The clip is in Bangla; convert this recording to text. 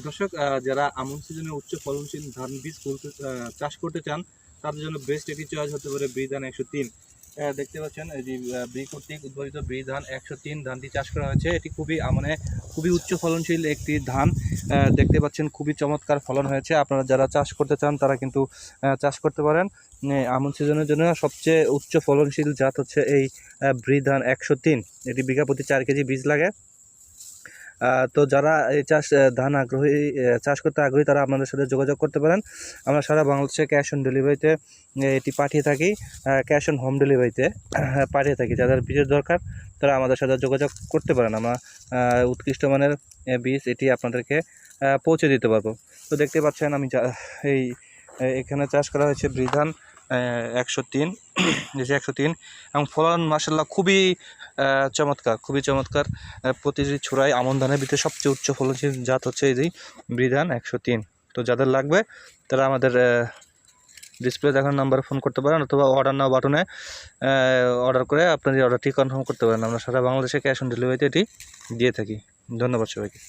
দর্শক, যারা আমন সিজনে উচ্চ ফলনশীল ধান বীজ চাষ করতে চান তাদের জন্য বেস্ট একটি চয়েস হতে পারে বিধান 103। দেখতে পাচ্ছেন এই যে বি কর্তৃক উদ্ভাবিত বিধান 103 ধানটি চাষ করা হয়েছে। এটি খুবই উচ্চ ফলনশীল একটি ধান। দেখতে পাচ্ছেন খুবই চমৎকার ফলন হয়েছে। আপনারা যারা চাষ করতে চান তারা কিন্তু চাষ করতে পারেন। আমন সিজনের জন্য সবচেয়ে উচ্চ ফলনশীল জাত হচ্ছে এই বিধান 103। এটি বিঘা প্রতি 4 কেজি বীজ লাগে। তো যারা এই চাষ করতে আগ্রহী তারা আপনাদের সাথে যোগাযোগ করতে পারেন। আমরা সারা বাংলাদেশে ক্যাশ অন ডেলিভারিতে এটি পাঠিয়ে থাকি, ক্যাশ অন হোম ডেলিভারিতে পাঠিয়ে থাকি। যাদের বীজের দরকার তারা আমাদের সাথে যোগাযোগ করতে পারেন। আমরা উৎকৃষ্ট মানের বীজ এটি আপনাদেরকে পৌঁছে দিতে পারবো। তো দেখতে পাচ্ছেন এখানে চাষ করা হয়েছে বিধান 103 এবং ফলন মাশাআল্লাহ খুবই চমৎকার। প্রতিটি ছড়ায় আমন ধানের ভিতরে সবচেয়ে উচ্চ ফলনশীল জাত হচ্ছে এই বিধান 103। তো যাদের লাগবে তারা আমাদের ডিসপ্লে দেখানো নাম্বারে ফোন করতে পারেন, অথবা অর্ডার নাও বাটনে অর্ডার করে আপনাদের অর্ডারটি কনফার্ম করতে পারেন। আমরা সারা বাংলাদেশে ক্যাশ অন ডেলিভারিতে এটি দিয়ে থাকি। ধন্যবাদ সবাইকে।